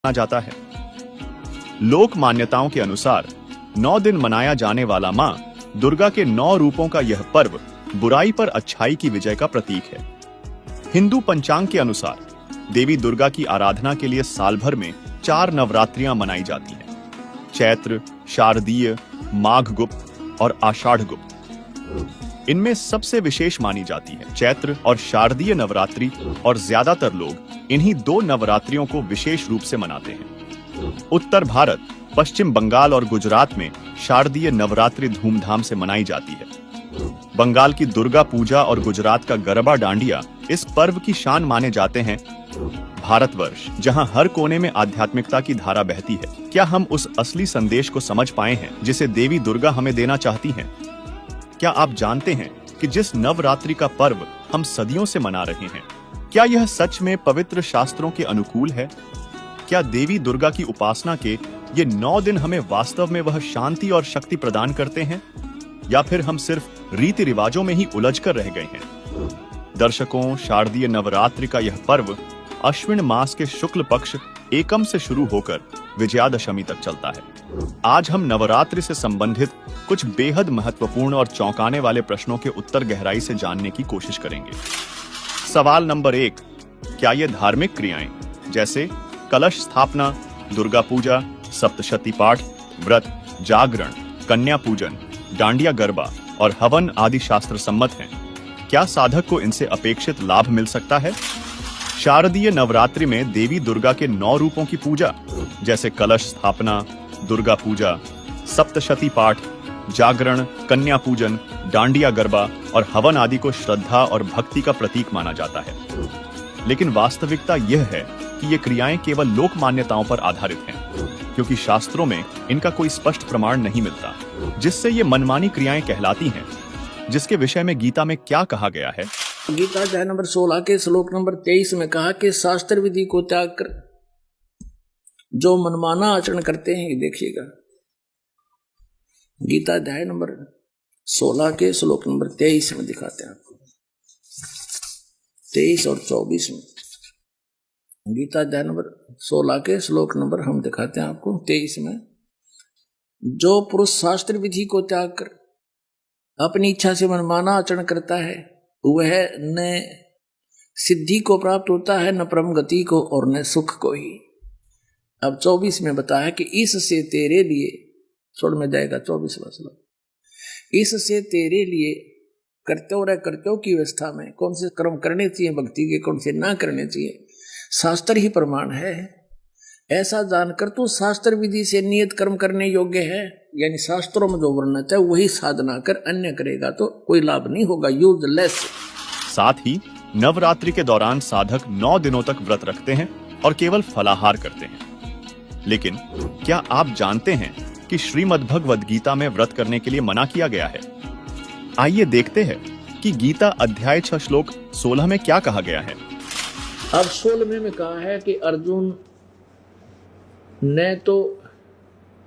माना जाता है। लोक मान्यताओं के अनुसार 9 दिन मनाया जाने वाला मां दुर्गा के 9 रूपों का यह पर्व बुराई पर अच्छाई की विजय का प्रतीक है। हिंदू पंचांग के अनुसार देवी दुर्गा की आराधना के लिए साल भर में 4 नवरात्रियां मनाई जाती हैं: चैत्र, शारदीय, माघ गुप्त और आषाढ़ गुप्त। इनमें सबसे विशेष मानी जाती है चैत्र और शारदीय नवरात्रि, और ज्यादातर लोग इन्हीं 2 नवरात्रियों को विशेष रूप से मनाते हैं। उत्तर भारत, पश्चिम बंगाल और गुजरात में शारदीय नवरात्रि धूमधाम से मनाई जाती है। बंगाल की दुर्गा पूजा और गुजरात का गरबा डांडिया इस पर्व की शान माने जाते हैं। भारतवर्ष, जहां हर कोने में आध्यात्मिकता की धारा बहती है, क्या हम उस असली संदेश को समझ पाए हैं जिसे देवी दुर्गा हमें देना चाहती हैं? क्या आप जानते हैं कि जिस नवरात्रि का पर्व हम सदियों से मना रहे हैं, क्या यह सच में पवित्र शास्त्रों के अनुकूल है? क्या देवी दुर्गा की उपासना के ये 9 दिन हमें वास्तव में वह शांति और शक्ति प्रदान करते हैं, या फिर हम सिर्फ रीति रिवाजों में ही उलझ कर रह गए हैं? दर्शकों, शारदीय नवरात्रि का यह पर्व अश्विन मास के शुक्ल पक्ष एकम से शुरू होकर विजयादशमी तक चलता है। आज हम नवरात्रि से संबंधित कुछ बेहद महत्वपूर्ण और चौंकाने वाले प्रश्नों के उत्तर गहराई से जानने की कोशिश करेंगे। सवाल नंबर 1, क्या ये धार्मिक क्रियाएं जैसे कलश स्थापना, दुर्गा पूजा, सप्तशती पाठ, व्रत, जागरण, कन्या पूजन, डांडिया गरबा और हवन आदि शास्त्र सम्मत हैं? क्या साधक को इनसे अपेक्षित लाभ मिल सकता है? शारदीय नवरात्रि में देवी दुर्गा के 9 रूपों की पूजा जैसे कलश स्थापना, दुर्गा पूजा, सप्तशती पाठ, जागरण, कन्या पूजन, डांडिया गरबा और हवन आदि को श्रद्धा और भक्ति का प्रतीक माना जाता है। लेकिन वास्तविकता यह है कि ये क्रियाएं केवल लोक मान्यताओं पर आधारित हैं, क्योंकि शास्त्रों में इनका कोई स्पष्ट प्रमाण नहीं मिलता, जिससे ये मनमानी क्रियाएं कहलाती हैं। जिसके विषय में गीता में क्या कहा गया है? गीता अध्याय नंबर 16 के श्लोक नंबर 23 में कहा कि शास्त्र विधि को त्याग कर जो मनमाना आचरण करते हैं, देखिएगा गीता अध्याय नंबर 16 के श्लोक नंबर 23 में दिखाते हैं आपको, 23 और 24 में। गीता अध्याय नंबर 16 के श्लोक नंबर हम दिखाते हैं आपको 23 में। जो पुरुष शास्त्र विधि को त्याग कर अपनी इच्छा से मनमाना आचरण करता है, वह न सिद्धि को प्राप्त होता है, न परम गति को, और न सुख को ही। अब 24 में बताया कि इससे तेरे लिए, छोड़ में जाएगा 24वां श्लोक, इससे तेरे लिए कर्तव्य की व्यवस्था में कौन से कर्म करने चाहिए भक्ति के, कौन से ना करने चाहिए, शास्त्र ही प्रमाण है। ऐसा जानकर तो शास्त्र विधि से नियत कर्म करने योग्य है, यानी शास्त्रों में जो वर्णित है वही साधना कर अन्य करेगा तो कोई लाभ नहीं होगा, यूजलेस। साथ ही नवरात्रि के दौरान साधक 9 दिनों तक व्रत रखते हैं और केवल फलाहार करते हैं। लेकिन क्या आप जानते हैं कि श्रीमद् भगवद गीता में व्रत करने के लिए मना किया गया है? आइए देखते हैं कि गीता अध्याय 6 श्लोक 16 में क्या कहा गया है। अब 16 में कहा है कि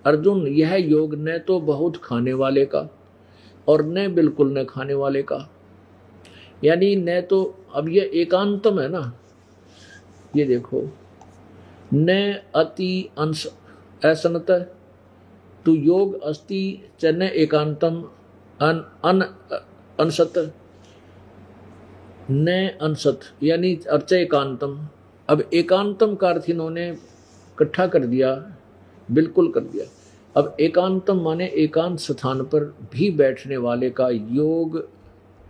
अर्जुन यह योग न तो बहुत खाने वाले का और न बिल्कुल न खाने वाले का, यानी न तो, अब ये एकांतम है ना, ये देखो, न अति अंश असनत तु योग अस्ति च न एकांतम अनसत न अनसत, यानी अर्च एकांतम। अब एकांतम का अर्थ इन्होंने इकट्ठा कर दिया, बिल्कुल कर दिया। अब एकांतम माने एकांत स्थान पर भी बैठने वाले का योग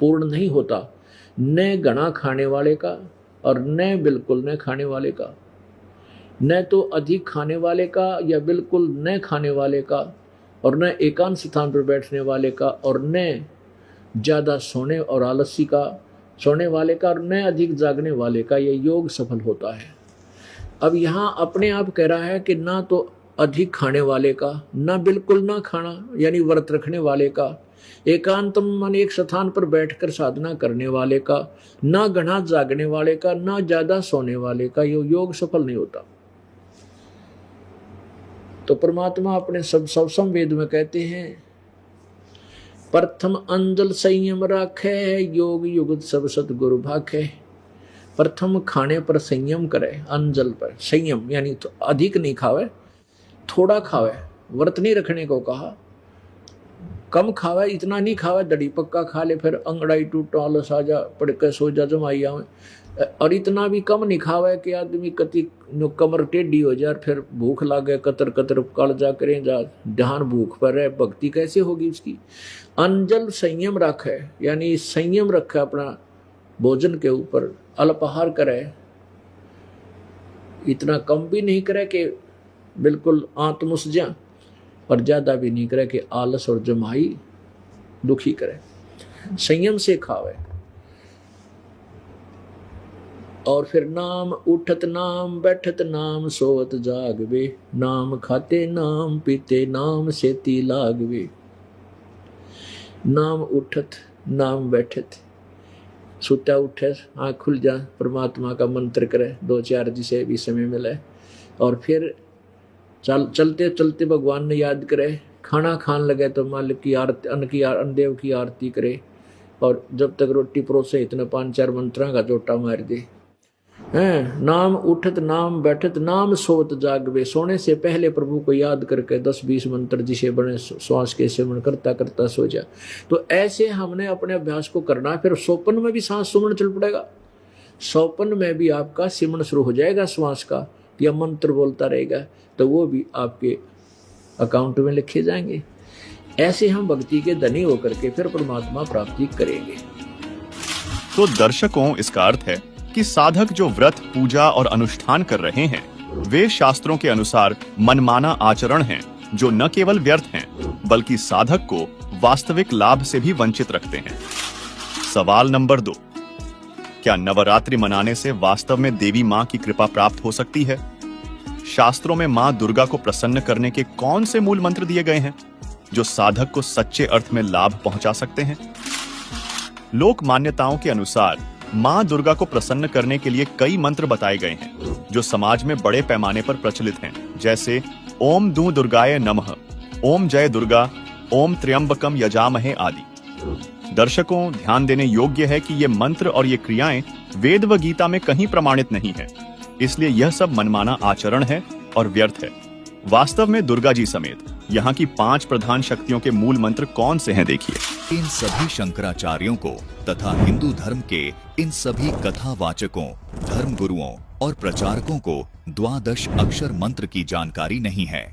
पूर्ण नहीं होता, न घना खाने वाले का और न बिल्कुल न खाने वाले का, न तो अधिक खाने वाले का या बिल्कुल न खाने वाले का, और न एकांत स्थान पर बैठने वाले का, और न ज़्यादा सोने और आलसी का सोने वाले का, और न अधिक जागने वाले का ये योग सफल होता है। अब यहाँ अपने आप कह रहा है कि ना तो अधिक खाने वाले का, ना बिल्कुल ना खाना यानी व्रत रखने वाले का, एकांतम माने एक स्थान पर बैठकर साधना करने वाले का, ना घना जागने वाले का, ना ज्यादा सोने वाले का, ये योग सफल नहीं होता। तो परमात्मा अपने सवसम वेद में कहते हैं, प्रथम अंजल संयम राखे, योग युगत सब सतगुरु भाखे। प्रथम खाने पर संयम करे, अन्न जल पर संयम, यानी तो अधिक नहीं खावे, थोड़ा खावे। व्रत नहीं रखने को कहा, कम खावे, इतना नहीं खावे दड़ी पक्का खा ले, फिर अंगड़ाई टूट आलस आ जा, पड़ के सो जा, जमाई आवे। और इतना भी कम नहीं खावे कि आदमी कति कमर टेढ़ी हो जाए, फिर भूख लागे, कतर कतर कल जा करें जा, ध्यान भूख पर है, भक्ति कैसे होगी उसकी। अंजल संयम रखे, यानी संयम रखे अपना भोजन के ऊपर, अल्पाहार करे, इतना कम भी नहीं करे कि बिल्कुल आत्मुस जा, और ज्यादा भी नहीं करे कि आलस और जमाई दुखी करे। संयम से खावे। और फिर नाम उठत नाम बैठत नाम सोवत जागवे, नाम खाते नाम पीते नाम सेती लागवे। नाम उठत नाम बैठत, सुता उठे आँख खुल जा, परमात्मा का मंत्र करे, 2-4 जिसे भी समय मिले, और फिर चलते चलते भगवान ने याद करे। खाना खान लगे तो मालिक की आरती, अन्न देव की आरती करे, और जब तक रोटी परोसे इतना 5-4 मंत्रा का जोटा मार दे। नाम उठत नाम बैठत नाम सोवत जागवे, सोने से पहले प्रभु को याद करके 10-20 मंत्र जिसे बने श्वास के सेवन करता करता सो जा। तो ऐसे हमने अपने अभ्यास को करना है। फिर सोपन में भी सांस सुमन चल पड़ेगा, सोपन में भी आपका सिमरण शुरू हो जाएगा श्वास का, या मंत्र बोलता रहेगा, तो वो भी आपके अकाउंट में लिखे जाएंगे। ऐसे हम भक्ति के धनी होकर के फिर परमात्मा प्राप्ति करेंगे। तो दर्शकों, इसका अर्थ है कि साधक जो व्रत, पूजा और अनुष्ठान कर रहे हैं, वे शास्त्रों के अनुसार मनमाना आचरण हैं, जो न केवल व्यर्थ हैं, बल्कि साधक को वास्तविक लाभ से भी वंचित रखते हैं। सवाल नंबर 2, क्या नवरात्रि मनाने से वास्तव में देवी मां की कृपा प्राप्त हो सकती है? शास्त्रों में मां दुर्गा को प्रसन्न करने के कौन से मूल मंत्र दिए गए हैं, जो साधक को सच्चे अर्थ में लाभ पहुंचा सकते हैं? लोक मान्यताओं के अनुसार मां दुर्गा को प्रसन्न करने के लिए कई मंत्र बताए गए हैं, जो समाज में बड़े पैमाने पर प्रचलित हैं, जैसे ओम दू दुर्गाय नमः, ओम जय दुर्गा, ओम त्र्यंबकम यजामहे आदि। दर्शकों, ध्यान देने योग्य है कि ये मंत्र और ये क्रियाएं वेद व गीता में कहीं प्रमाणित नहीं है, इसलिए यह सब मनमाना आचरण है और व्यर्थ है। वास्तव में दुर्गा जी समेत यहाँ की 5 प्रधान शक्तियों के मूल मंत्र कौन से हैं, देखिए। इन सभी शंकराचार्यों को तथा हिंदू धर्म के इन सभी कथावाचकों, धर्म गुरुओं और प्रचारकों को 12 अक्षर मंत्र की जानकारी नहीं है,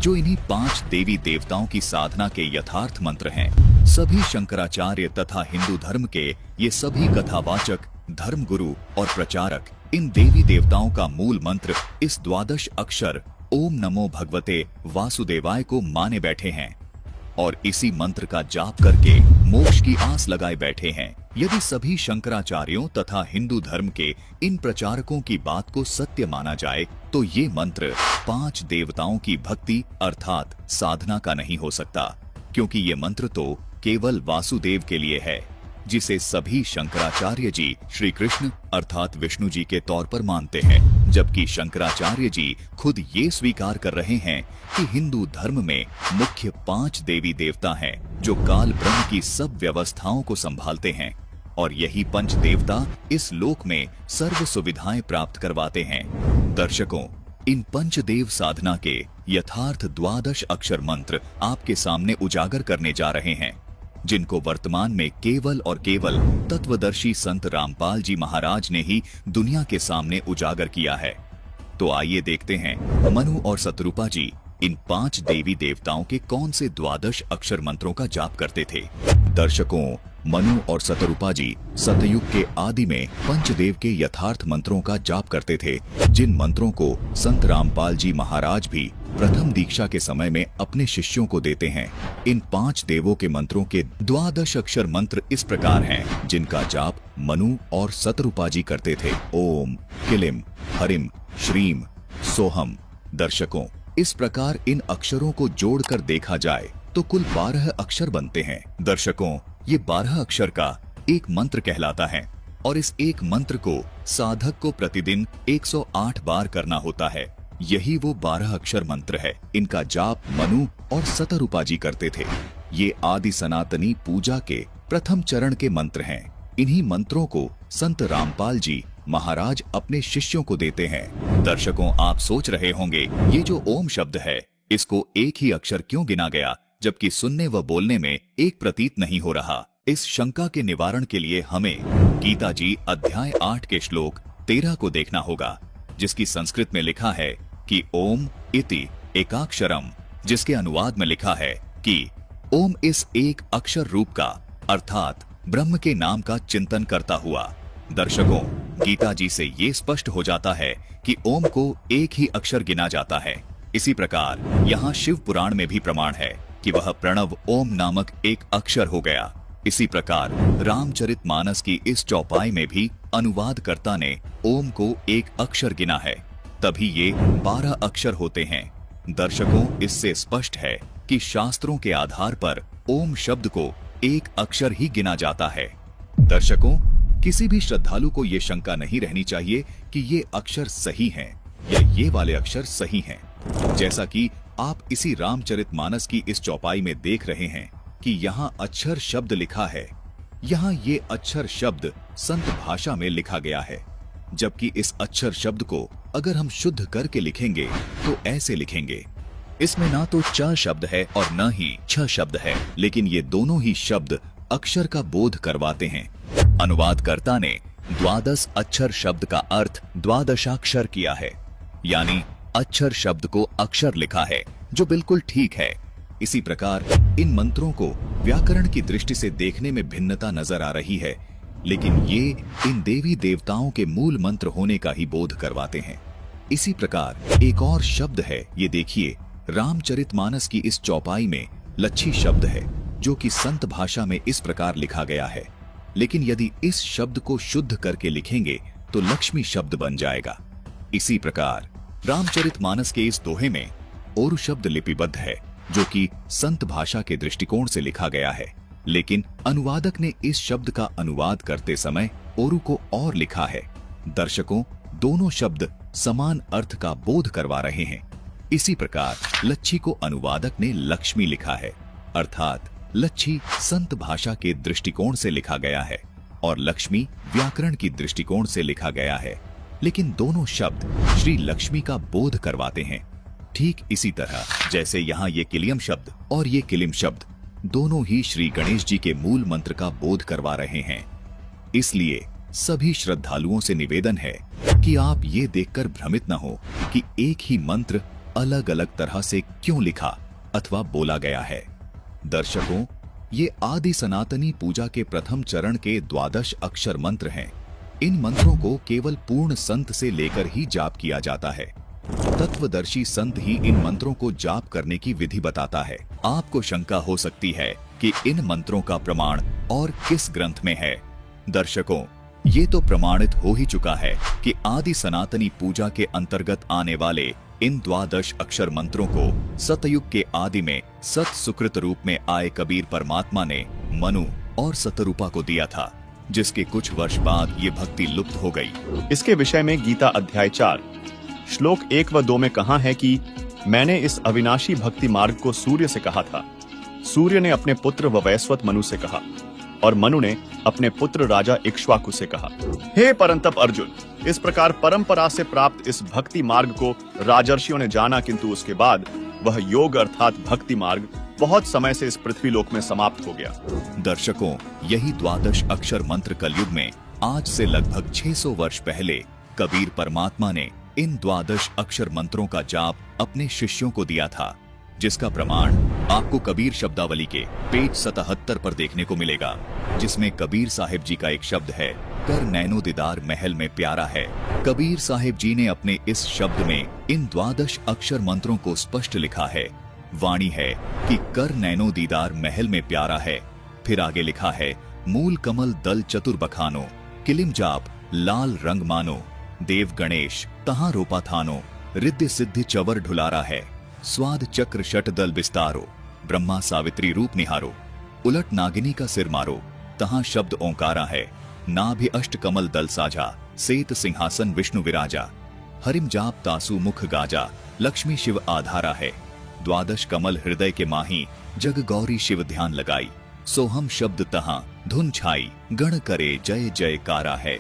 जो इन्हीं 5 देवी देवताओं की साधना के यथार्थ मंत्र हैं। सभी शंकराचार्य तथा हिंदू धर्म के ये सभी कथावाचक, धर्म गुरु और प्रचारक इन देवी देवताओं का मूल मंत्र इस 12 अक्षर ओम नमो भगवते वासुदेवाय को माने बैठे हैं और इसी मंत्र का जाप करके मोक्ष की आस लगाए बैठे हैं। यदि सभी शंकराचार्यों तथा हिंदू धर्म के इन प्रचारकों की बात को सत्य माना जाए, तो ये मंत्र 5 देवताओं की भक्ति अर्थात साधना का नहीं हो सकता, क्योंकि ये मंत्र तो केवल वासुदेव के लिए है, जिसे सभी शंकराचार्य जी श्री कृष्ण अर्थात विष्णु जी के तौर पर मानते हैं, जबकि शंकराचार्य जी खुद ये स्वीकार कर रहे हैं कि हिंदू धर्म में मुख्य 5 देवी देवता हैं, जो काल ब्रह्म की सब व्यवस्थाओं को संभालते हैं, और यही पंच देवता इस लोक में सर्व सुविधाएं प्राप्त करवाते हैं। दर्शकों, इन पंचदेव साधना के यथार्थ 12 अक्षर मंत्र आपके सामने उजागर करने जा रहे हैं, जिनको वर्तमान में केवल और केवल तत्वदर्शी संत रामपाल जी महाराज ने ही दुनिया के सामने उजागर किया है। तो आइए देखते हैं मनु और शतरूपा जी इन 5 देवी देवताओं के कौन से 12 अक्षर मंत्रों का जाप करते थे। दर्शकों, मनु और शतरूपा जी सतयुग के आदि में पंचदेव के यथार्थ मंत्रों का जाप करते थे, जिन मंत्रों को संत रामपाल जी महाराज भी प्रथम दीक्षा के समय में अपने शिष्यों को देते हैं। इन 5 देवों के मंत्रों के 12 अक्षर मंत्र इस प्रकार हैं, जिनका जाप मनु और शतरूपा जी करते थे। ओम किलिम हरिम श्रीम सोहम। दर्शकों, इस प्रकार इन अक्षरों को जोड़कर देखा जाए तो कुल 12 अक्षर बनते हैं। दर्शकों, ये 12 अक्षर का एक मंत्र कहलाता है, और इस एक मंत्र को साधक को प्रतिदिन 108 बार करना होता है। यही वो 12 अक्षर मंत्र है। इनका जाप मनु और शतरूपा जी करते थे। ये आदि सनातनी पूजा के प्रथम चरण के मंत्र हैं। इन्हीं मंत्रों को संत रामपाल जी महाराज अपने शिष्यों को देते हैं। दर्शकों, आप सोच रहे होंगे ये जो ओम शब्द है इसको एक ही अक्षर क्यों गिना गया, जबकि सुनने व बोलने में एक प्रतीत नहीं हो रहा। इस शंका के निवारण के लिए हमें गीता जी अध्याय 8 के श्लोक 13 को देखना होगा, जिसकी संस्कृत में लिखा है कि ओम इति एकाक्षरम, जिसके अनुवाद में लिखा है कि ओम इस एक अक्षर रूप का अर्थात ब्रह्म के नाम का चिंतन करता हुआ। दर्शकों, गीता जी से ये स्पष्ट हो जाता है कि ओम को एक ही अक्षर गिना जाता है। इसी प्रकार यहाँ शिव पुराण में भी प्रमाण है कि वह प्रणव ओम नामक एक अक्षर हो गया। इसी प्रकार रामचरितमानस की इस चौपाई में भी अनुवादकर्ता ने ओम को एक अक्षर गिना है, तभी ये 12 अक्षर होते हैं। दर्शकों, इससे स्पष्ट है कि शास्त्रों के आधार पर ओम शब्द को एक अक्षर ही गिना जाता है। दर्शकों, किसी भी श्रद्धालु को ये शंका नहीं रहनी चाहिए कि ये अक्षर सही हैं या ये वाले अक्षर सही हैं। जैसा कि आप इसी रामचरितमानस की इस चौपाई में देख रहे हैं कि यहाँ अक्षर शब्द लिखा है, यहाँ ये अक्षर शब्द संत भाषा में लिखा गया है, जबकि इस अक्षर शब्द को अगर हम शुद्ध करके लिखेंगे तो ऐसे लिखेंगे। इसमें ना तो च शब्द है और न ही छ शब्द है, लेकिन ये दोनों ही शब्द अक्षर का बोध करवाते हैं। अनुवादकर्ता ने द्वादश अक्षर शब्द का अर्थ द्वादशाक्षर किया है, यानी अक्षर शब्द को अक्षर लिखा है, जो बिल्कुल ठीक है। इसी प्रकार इन मंत्रों को व्याकरण की दृष्टि से देखने में भिन्नता नजर आ रही है, लेकिन ये इन देवी देवताओं के मूल मंत्र होने का ही बोध करवाते हैं। इसी प्रकार एक और शब्द है, ये देखिए, रामचरितमानस की इस चौपाई में लच्छी शब्द है, जो कि संत भाषा में इस प्रकार लिखा गया है, लेकिन यदि इस शब्द को शुद्ध करके लिखेंगे तो लक्ष्मी शब्द बन जाएगा। इसी प्रकार रामचरितमानस के इस दोहे में ओरु शब्द लिपिबद्ध है, जो कि संत भाषा के दृष्टिकोण से लिखा गया है, लेकिन अनुवादक ने इस शब्द का अनुवाद करते समय ओरु को और लिखा है। दर्शकों, दोनों शब्द समान अर्थ का बोध करवा रहे हैं। इसी प्रकार लच्छी को अनुवादक ने लक्ष्मी लिखा है, अर्थात लच्छी संत भाषा के दृष्टिकोण से लिखा गया है और लक्ष्मी व्याकरण की दृष्टिकोण से लिखा गया है, लेकिन दोनों शब्द श्री लक्ष्मी का बोध करवाते हैं। ठीक इसी तरह जैसे यहाँ ये किलियम शब्द और ये किलिम शब्द दोनों ही श्री गणेश जी के मूल मंत्र का बोध करवा रहे हैं। इसलिए सभी श्रद्धालुओं से निवेदन है कि आप ये देखकर भ्रमित न हो कि एक ही मंत्र अलग अलग तरह से क्यों लिखा अथवा बोला गया है। दर्शकों, ये आदि सनातनी पूजा के प्रथम चरण के 12 अक्षर मंत्र हैं। इन मंत्रों को केवल पूर्ण संत से लेकर ही जाप किया जाता है। तत्वदर्शी संत ही इन मंत्रों को जाप करने की विधि बताता है। आपको शंका हो सकती है कि इन मंत्रों का प्रमाण और किस ग्रंथ में है। दर्शकों, ये तो प्रमाणित हो ही चुका है कि आदि सनातनी पूजा के अंतर्गत आने वाले इन 12 अक्षर मंत्रों को सतयुग के आदि में सत सुकृत रूप में आए कबीर परमात्मा ने मनु और सतरूपा को दिया था, जिसके कुछ वर्ष बाद ये भक्ति लुप्त हो गई। इसके विषय में गीता अध्याय 4 श्लोक 1 व 2 में कहा है कि मैंने इस अविनाशी भक्ति मार्ग को सूर्य से कहा था। सूर्य ने अपने पुत्र वैवस्वत मनु से कहा और मनु ने अपने पुत्र राजा इक्ष्वाकु से कहा। हे परंतप अर्जुन, इस प्रकार परंपरा से प्राप्त इस भक्ति मार्ग को राजर्षियों ने जाना, किंतु उसके बाद वह योग अर्थात भक्ति मार्ग बहुत समय से इस पृथ्वी लोक में समाप्त हो गया। दर्शकों, यही 12 अक्षर मंत्र कलयुग में आज से लगभग 600 वर्ष पहले कबीर परमात्मा ने इन 12 अक्षर मंत्रों का जाप अपने शिष्यों को दिया था, जिसका प्रमाण आपको कबीर शब्दावली के पेज 77 पर देखने को मिलेगा, जिसमें कबीर साहिब जी का एक शब्द है, कर नैनो दीदार महल में प्यारा है। कबीर साहिब जी ने अपने इस शब्द में इन 12 अक्षर मंत्रों को स्पष्ट लिखा है। वाणी है कि कर नैनो दीदार महल में प्यारा है। फिर आगे लिखा है, मूल कमल दल चतुर बखानो, किलिम जाप लाल रंग मानो, देव गणेश तहां रोपा थानो, रिद्धि सिद्धि चवर ढुलारा है, स्वाद चक्र शट दल बिस्तारो, ब्रह्मा सावित्री रूप निहारो, उलट नागिनी का सिर मारो, तहां शब्द ओंकारा है, नाभि अष्ट कमल दल साझा, सेत सिंहासन विष्णु विराजा, हरिम जाप तासु मुख गाजा, लक्ष्मी शिव आधारा है, 12 कमल हृदय के माही, जग गौरी शिव ध्यान लगाई, सोहम शब्द तहां धुन छाई, गण करे जय जयकारा है,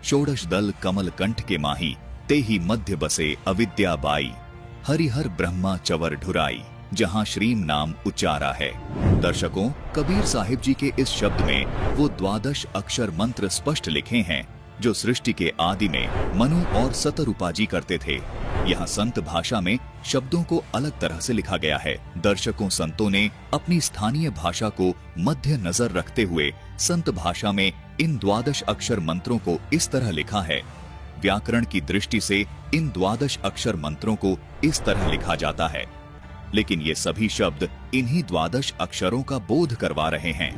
षोडश दल कमल कंठ के माही, तेहि मध्य बसे अविद्या बाई, हरिहर ब्रह्मा चवर ढुराई, जहां श्रीम नाम उच्चारा है। दर्शकों, कबीर साहिब जी के इस शब्द में वो 12 अक्षर मंत्र स्पष्ट लिखे हैं जो सृष्टि के आदि में मनु और सतरूपा जी करते थे। यहाँ संत भाषा में शब्दों को अलग तरह से लिखा गया है। दर्शकों, संतों ने अपनी स्थानीय भाषा को मध्य नजर रखते हुए संत भाषा में इन 12 अक्षर मंत्रों को इस तरह लिखा है। व्याकरण की दृष्टि से इन 12 अक्षर मंत्रों को इस तरह लिखा जाता है, लेकिन ये सभी शब्द इन्हीं 12 अक्षरों का बोध करवा रहे हैं।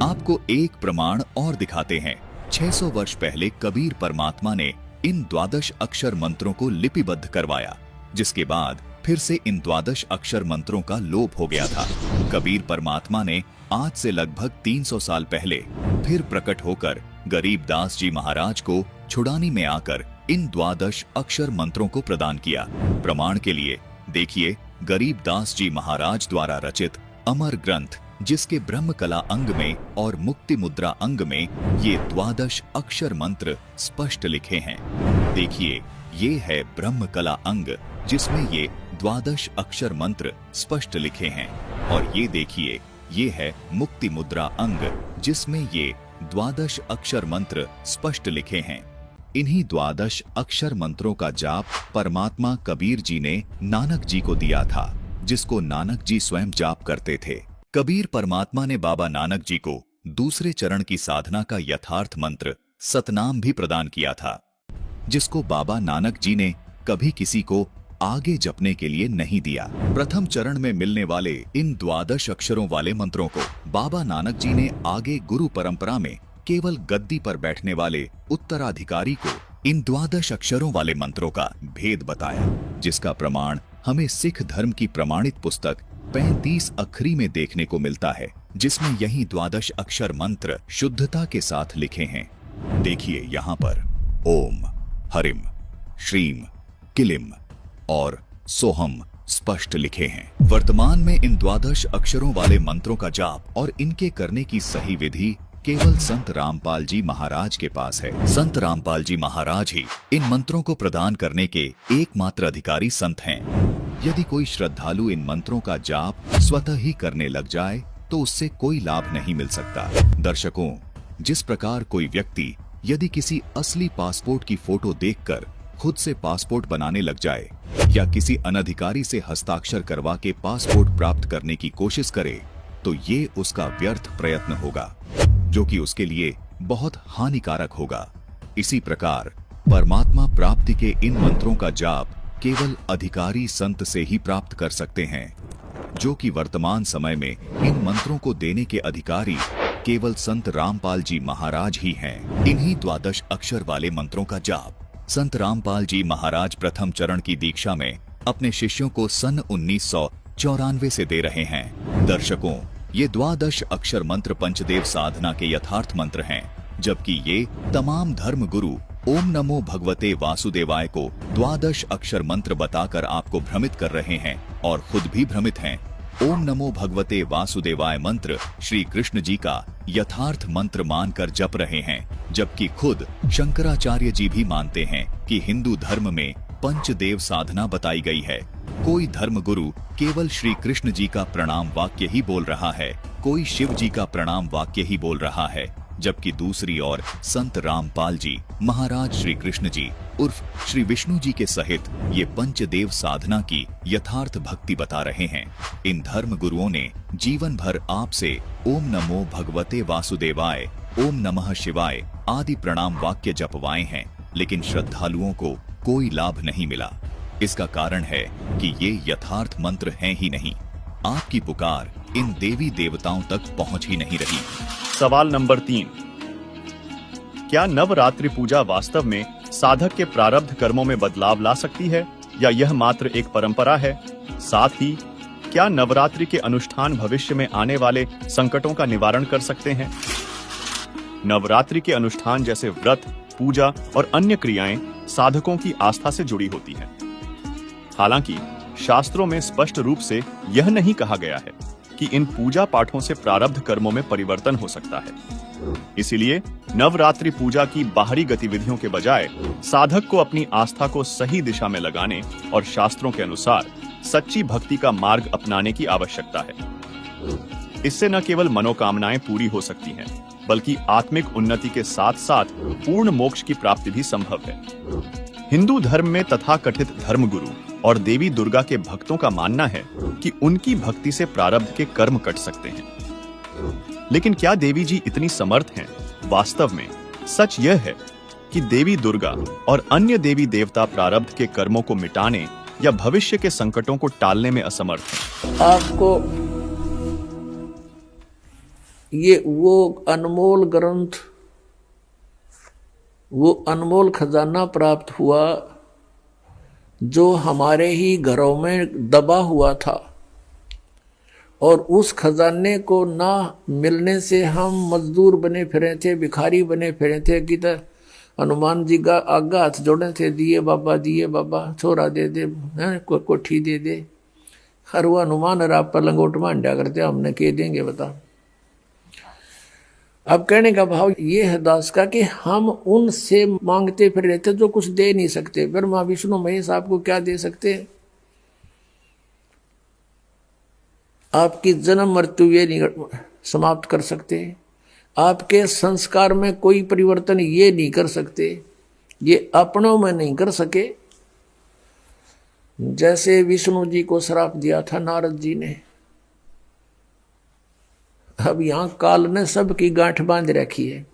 आपको एक प्रमाण और दिखाते हैं। 600 वर्ष पहले कबीर परमात्मा ने इन 12 अक्षर मंत्रों को लिपिबद्ध करवाया, जिसके बाद फिर से इन 12 अक्षर मंत्रों का लोप हो गया था। कबीर परमात्मा ने आज से लगभग 300 साल पहले फिर प्रकट होकर गरीबदास जी महाराज को छुड़ानी में आकर इन 12 अक्षर मंत्रों को प्रदान किया। प्रमाण के लिए देखिए गरीबदास जी महाराज द्वारा रचित अमर ग्रंथ, जिसके ब्रह्म कला अंग में और मुक्ति मुद्रा अंग में ये 12 अक्षर मंत्र स्पष्ट लिखे हैं। देखिए, ये है ब्रह्म कला अंग जिसमें ये 12 अक्षर मंत्र स्पष्ट लिखे हैं, और ये देखिए, ये है मुक्ति मुद्रा अंग जिसमें ये 12 अक्षर मंत्र स्पष्ट लिखे हैं। इन्हीं 12 अक्षर मंत्रों का जाप परमात्मा कबीर जी ने नानक जी को दिया था, जिसको नानक जी स्वयं जाप करते थे। कबीर परमात्मा ने बाबा नानक जी को दूसरे चरण की साधना का यथार्थ मंत्र सतनाम भी प्रदान किया था, जिसको बाबा नानक जी ने कभी किसी को आगे जपने के लिए नहीं दिया। प्रथम चरण में मिलने वाले इन 12 अक्षरों वाले मंत्रों को बाबा नानक जी ने आगे गुरु परंपरा में केवल गद्दी पर बैठने वाले उत्तराधिकारी को इन 12 अक्षरों वाले मंत्रों का भेद बताया, जिसका प्रमाण हमें सिख धर्म की प्रमाणित पुस्तक 35 अखरी में देखने को मिलता है, जिसमें यही 12 अक्षर मंत्र शुद्धता के साथ लिखे हैं। देखिए यहाँ पर ओम, हरिम, श्रीम, किलिम और सोहम स्पष्ट लिखे हैं। वर्तमान में इन 12 अक्षरों वाले मंत्रों का जाप और इनके करने की सही विधि केवल संत रामपाल जी महाराज के पास है। संत रामपाल जी महाराज ही इन मंत्रों को प्रदान करने के एकमात्र अधिकारी संत हैं। यदि कोई श्रद्धालु इन मंत्रों का जाप स्वतः ही करने लग जाए तो उससे कोई लाभ नहीं मिल सकता। दर्शकों, जिस प्रकार कोई व्यक्ति यदि किसी असली पासपोर्ट की फोटो देखकर खुद से पासपोर्ट बनाने लग जाए या किसी अनधिकारी से हस्ताक्षर करवा के पासपोर्ट प्राप्त करने की कोशिश करे, तो ये उसका व्यर्थ प्रयत्न होगा, जो कि उसके लिए बहुत हानिकारक होगा। इसी प्रकार परमात्मा प्राप्ति के इन मंत्रों का जाप केवल अधिकारी संत से ही प्राप्त कर सकते हैं, जो कि वर्तमान समय में इन मंत्रों को देने के अधिकारी केवल संत रामपाल जी महाराज ही हैं। इन्हीं 12 अक्षर वाले मंत्रों का जाप संत रामपाल जी महाराज प्रथम चरण की दीक्षा में अपने शिष्यों को सन 1994 से दे रहे हैं। दर्शकों, ये 12 अक्षर मंत्र पंचदेव साधना के यथार्थ मंत्र हैं, जबकि ये तमाम धर्म गुरु ओम नमो भगवते वासुदेवाय को 12 अक्षर मंत्र बताकर आपको भ्रमित कर रहे हैं और खुद भी भ्रमित हैं। ओम नमो भगवते वासुदेवाय मंत्र श्री कृष्ण जी का यथार्थ मंत्र मानकर जप रहे हैं, जबकि खुद शंकराचार्य जी भी मानते हैं कि हिंदू धर्म में पंचदेव साधना बताई गई है। कोई धर्म गुरु केवल श्री कृष्ण जी का प्रणाम वाक्य ही बोल रहा है, कोई शिव जी का प्रणाम वाक्य ही बोल रहा है, जबकि दूसरी ओर संत रामपाल जी महाराज श्री कृष्ण जी उर्फ श्री विष्णु जी के सहित ये पंचदेव साधना की यथार्थ भक्ति बता रहे हैं। इन धर्म गुरुओं ने जीवन भर आपसे ओम नमो भगवते वासुदेवाय, ओम नमः शिवाय आदि प्रणाम वाक्य जपवाए हैं, लेकिन श्रद्धालुओं को कोई लाभ नहीं मिला। इसका कारण है कि ये यथार्थ मंत्र हैं ही नहीं। आपकी पुकार इन देवी देवताओं तक पहुंच ही नहीं रही। सवाल नंबर 3, क्या नवरात्रि पूजा वास्तव में साधक के प्रारब्ध कर्मों में बदलाव ला सकती है या यह मात्र एक परंपरा है? साथ ही क्या नवरात्रि के अनुष्ठान भविष्य में आने वाले संकटों का निवारण कर सकते हैं? नवरात्रि के अनुष्ठान जैसे व्रत, पूजा और अन्य क्रियाएं साधकों की आस्था से जुड़ी होती हैं। हालांकि शास्त्रों में स्पष्ट रूप से यह नहीं कहा गया है कि इन पूजा पाठों से प्रारब्ध कर्मों में परिवर्तन हो सकता है। इसीलिए नवरात्रि पूजा की बाहरी गतिविधियों के बजाय साधक को अपनी आस्था को सही दिशा में लगाने और शास्त्रों के अनुसार सच्ची भक्ति का मार्ग अपनाने की आवश्यकता है। इससे न केवल मनोकामनाएं पूरी हो सकती हैं, बल्कि आत्मिक उन्नति के साथ साथ पूर्ण मोक्ष की प्राप्ति भी संभव है। हिंदू धर्म में तथाकथित धर्मगुरु और देवी दुर्गा के भक्तों का मानना है कि उनकी भक्ति से प्रारब्ध के कर्म कट सकते हैं। लेकिन क्या देवी जी इतनी समर्थ हैं? वास्तव में सच यह है कि देवी दुर्गा और अन्य देवी देवता प्रारब्ध के कर्मों को मिटाने या भविष्य के संकटों को टालने में असमर्थ हैं। आपको ये वो अनमोल ग्रंथ, वो अनमोल खजाना प्राप्त हुआ जो हमारे ही घरों में दबा हुआ था, और उस खजाने को ना मिलने से हम मजदूर बने फिरे थे, भिखारी बने फिरे थे। कि हनुमान जी का आगा हाथ जोड़े थे, दिए बाबा छोरा दे दे, कोठी दे दे। हर वो हनुमान और आप पर लंगोट मांडा करते, हमने कह देंगे बता। अब कहने का भाव ये है दास का कि हम उनसे मांगते फिर रहते जो कुछ दे नहीं सकते। ब्रह्मा विष्णु महेश आपको क्या दे सकते हैं? आपकी जन्म मृत्यु ये नहीं समाप्त कर सकते, आपके संस्कार में कोई परिवर्तन ये नहीं कर सकते, ये अपनों में नहीं कर सके। जैसे विष्णु जी को श्राप दिया था नारद जी ने, अब यहां काल ने सबकी गांठ बांध रखी है।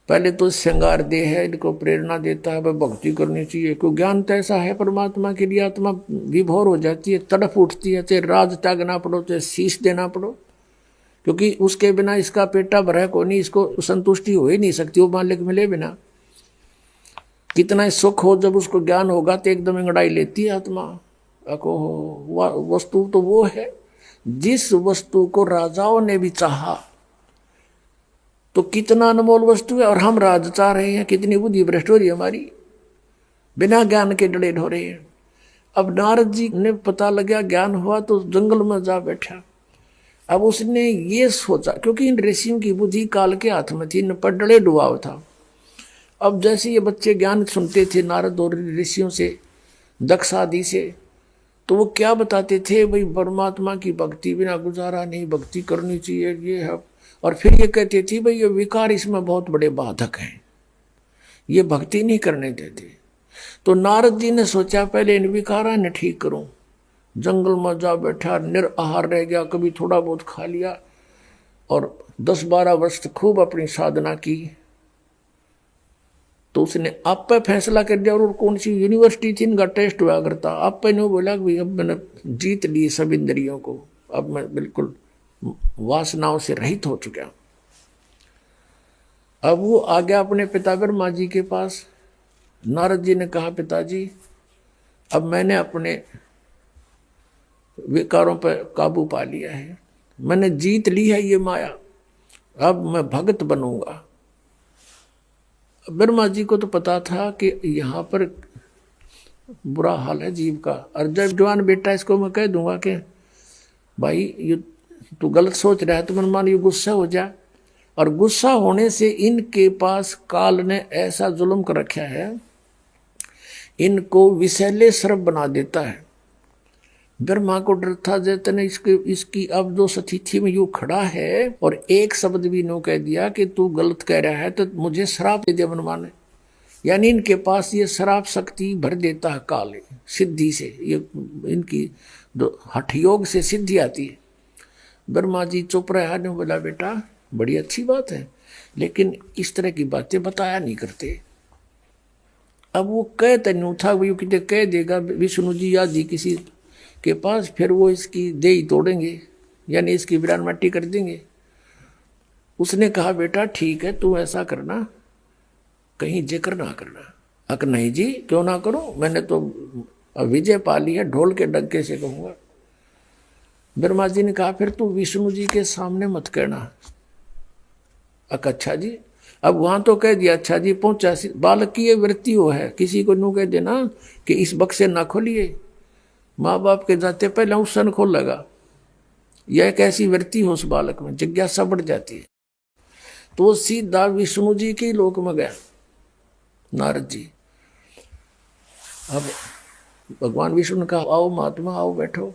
पहले तो श्रृंगार दे है, इनको प्रेरणा देता है, भक्ति करनी चाहिए। क्यों? ज्ञान तो ऐसा है परमात्मा के लिए, आत्मा विभोर हो जाती है, तड़फ उठती है, चाहे राज त्यागना पड़ो, चाहे शीश देना पड़ो, क्योंकि उसके बिना इसका पेटा भरा को नहीं, इसको संतुष्टि हो ही नहीं सकती वो मालिक मिले बिना। कितना सुख हो, जब उसको ज्ञान होगा तो एकदम अंगड़ाई लेती है आत्मा। वस्तु तो वो है जिस वस्तु को राजाओं ने भी चाहा, तो कितना अनमोल वस्तु है, और हम राज चाह रहे हैं। कितनी बुद्धि भ्रष्ट हो रही है हमारी, बिना ज्ञान के डले ढो रहे हैं। अब नारद जी ने पता लगा, ज्ञान हुआ तो जंगल में जा बैठा। अब उसने ये सोचा, क्योंकि इन ऋषियों की बुद्धि काल के हाथ में थी, इन पर डले डुबाव था। अब जैसे ये बच्चे ज्ञान सुनते थे नारद और ऋषियों से, दक्ष आदि से, तो वो क्या बताते थे, भाई परमात्मा की भक्ति बिना गुजारा नहीं, भक्ति करनी चाहिए, ये है। और फिर ये कहते थे, भाई ये विकार इसमें बहुत बड़े बाधक हैं, ये भक्ति नहीं करने देते। तो नारद जी ने सोचा पहले इन विकारा ने ठीक करूं। जंगल में जा बैठा, निराहार रह गया, कभी थोड़ा बहुत खा लिया, और 10-12 वर्ष खूब अपनी साधना की। तो उसने आप पे फैसला कर दिया, और कौन सी यूनिवर्सिटी थी इनका टेस्ट हुआ करता, आप पे ने बोला कि अब मैंने जीत ली सब इंद्रियों को, अब मैं बिल्कुल वासनाओं से रहित हो चुका। अब वो आ गया अपने पिता ब्रह्मा जी के पास। नारद जी ने कहा, पिताजी अब मैंने अपने विकारों पर काबू पा लिया है, मैंने जीत ली है ये माया, अब मैं भगत बनूंगा। ब्रह्मा जी को तो पता था कि यहाँ पर बुरा हाल है जीव का, और जब जवान बेटा इसको मैं कह दूंगा कि भाई ये तू गलत सोच रहा है, तो मन मान ये गुस्सा हो जाए, और गुस्सा होने से इनके पास काल ने ऐसा जुल्म कर रखा है, इनको विषैले सर्प बना देता है। ब्रह्मा को डर था, जैतने इसकी अब जो सतिथि में यू खड़ा है और एक शब्द भी नो कह दिया कि तू गलत कह रहा है तो मुझे श्राप दे दे मनमान ने। यानी इनके पास ये श्राप शक्ति भर देता है काल सिद्धि से, ये इनकी हठ योग से सिद्धि आती है। ब्रह्मा जी चुप रहा, ने बोला बेटा बड़ी अच्छी बात है, लेकिन इस तरह की बातें बताया नहीं करते। अब वो कह तनु था, वो कितने कह देगा विष्णु जी या जी किसी के पास, फिर वो इसकी देही तोड़ेंगे, यानी इसकी वीरान मट्टी कर देंगे। उसने कहा बेटा ठीक है, तू ऐसा करना, कहीं जिक्र ना करना। अक नहीं जी क्यों ना करूं, मैंने तो विजय पा ली है, ढोल के डंके से कहूंगा। ब्रह्मा जी ने कहा फिर तू विष्णु जी के सामने मत कहना। अक अच्छा जी, अब वहां तो कह दिया अच्छा जी पहुंचा, बालक की ये वृत्ति हो है, किसी को नू कह देना कि इस बक्से ना खोलिए, माँ बाप के जाते पहले उस सन खोल लगा। यह एक ऐसी वृत्ति हो उस बालक में, जिज्ञासा बढ़ जाती है। तो सीधा विष्णु जी के लोक में गया नारद जी। अब भगवान विष्णु ने कहा आओ महात्मा आओ बैठो।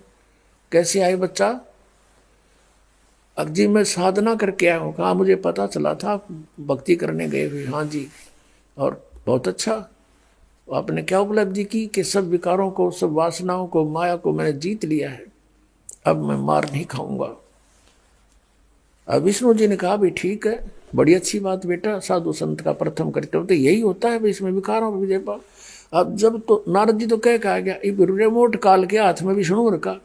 कैसे आए बच्चा? अब जी मैं साधना करके आया हूँ। कहा मुझे पता चला था भक्ति करने गए हुए। हाँ जी। और बहुत अच्छा, आपने क्या उपलब्धि की? कि सब विकारों को, सब वासनाओं को, माया को मैंने जीत लिया है, अब मैं मार नहीं खाऊंगा। अब विष्णु जी ने कहा भी ठीक है, बड़ी अच्छी बात बेटा, साधु संत का प्रथम कर्तव्य तो यही होता है, इसमें विकारों पर विजय पाओ। अब जब तो नारद जी तो कहा गया, रिमोट काल के हाथ में विष्णु रखा।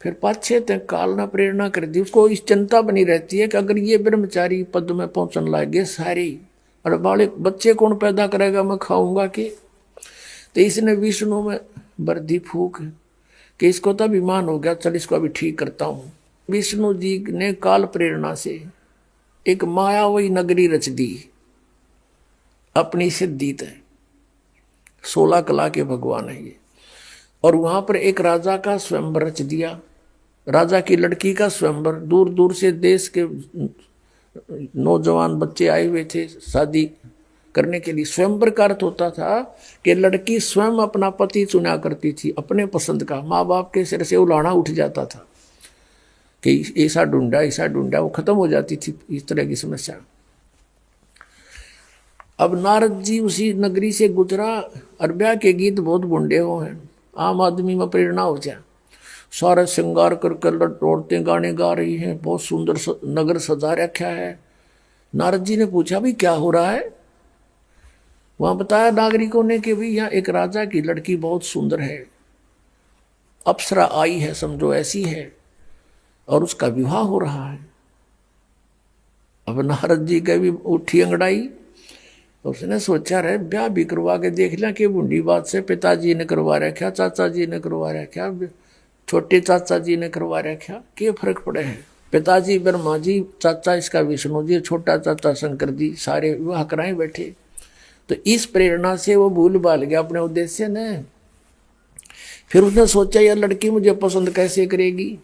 फिर पाछे तक काल ने प्रेरणा कर दी, उसको इस चिंता बनी रहती है कि अगर ये ब्रह्मचारी पद में पहुंचने लगे सारी, और बाले बच्चे कौन पैदा करेगा, मैं खाऊंगा कि? तो इसने विष्णु में बर्दी फूक कि इसको तो अभिमान हो गया, चल इसको अभी ठीक करता हूं। विष्णु जी ने काल प्रेरणा से एक मायावी नगरी रच दी अपनी सिद्धि तय। 16 कला के भगवान है ये। और वहां पर एक राजा का स्वयंवर रच दिया, राजा की लड़की का स्वयंवर। दूर दूर से देश के नौजवान बच्चे आए हुए थे शादी करने के लिए। स्वयंवर का अर्थ होता था कि लड़की स्वयं अपना पति चुना करती थी अपने पसंद का। माँ बाप के सिर से उलाहना उठ जाता था कि ऐसा ढूंढा, वो खत्म हो जाती थी इस तरह की समस्या। अब नारद जी उसी नगरी से गुजरा, और ब्याह के गीत बहुत बुंडे हो हैं, आम आदमी में प्रेरणा हो जाए। सारा श्रृंगार करके औरतें गाने गा रही हैं, बहुत सुंदर नगर सजा रखा है। नारद जी ने पूछा भी क्या हो रहा है? वहां बताया नागरिकों ने कि भी यहाँ एक राजा की लड़की बहुत सुंदर है, अप्सरा आई है समझो, ऐसी है, और उसका विवाह हो रहा है। अब नारद जी का भी उठी अंगड़ाई। उसने सोचा रहे ब्याह भी करवा के देख लिया कि बूढ़ी बात से पिताजी ने करवा रखा, चाचा जी ने करवा रखा, छोटे चाचा जी ने करवा रखा, क्या फर्क पड़े है? पिताजी ब्रह्मा जी, चाचा इसका विष्णु जी, छोटा चाचा शंकर जी, सारे विवाह कराए बैठे। तो इस प्रेरणा से वो भूल भाल गया अपने उद्देश्य ने। फिर उसने सोचा यार लड़की मुझे पसंद कैसे करेगी,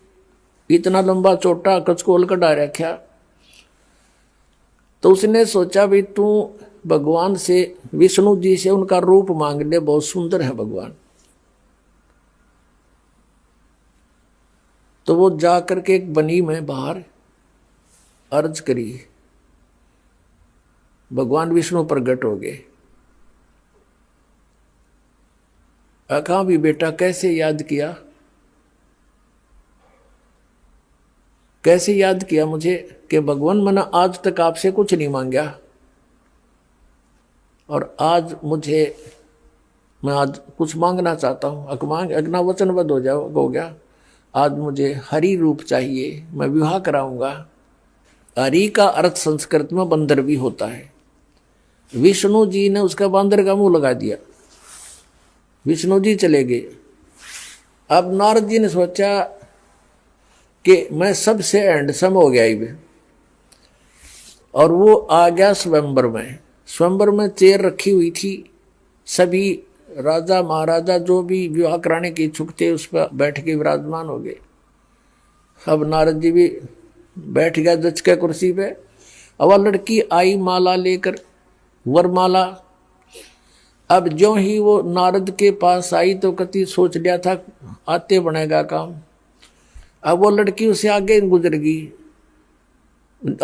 इतना लंबा चोटा कचकोल कटा रखा। तो उसने सोचा भी तू भगवान से, विष्णु जी से उनका रूप मांग ले, बहुत सुंदर है भगवान। तो वो जाकर के एक बनी में बाहर अर्ज करी, भगवान विष्णु प्रकट हो गए। कहा भी बेटा कैसे याद किया, कैसे याद किया मुझे? कि भगवान मैंने आज तक आपसे कुछ नहीं मांगा, और आज मैं आज कुछ मांगना चाहता हूँ। अग्ना वचनबद्ध हो गया। आज मुझे हरि रूप चाहिए, मैं विवाह कराऊंगा। हरि का अर्थ संस्कृत में बंदर भी होता है। विष्णु जी ने उसका बंदर का मुंह लगा दिया, विष्णु जी चले गए। अब नारद जी ने सोचा कि मैं सबसे हैंडसम हो गया ही, और वो आ गया स्वयंवर में। स्वयंवर में चेयर रखी हुई थी, सभी राजा महाराजा जो भी विवाह कराने के इच्छुक थे उस पर बैठ के विराजमान हो गए। अब नारद जी भी बैठ गया जच के कुर्सी पे। अब लड़की आई माला लेकर, वरमाला। अब जो ही वो नारद के पास आई तो कति सोच लिया था आते बनेगा काम। अब वो लड़की उसे आगे गुजर गई,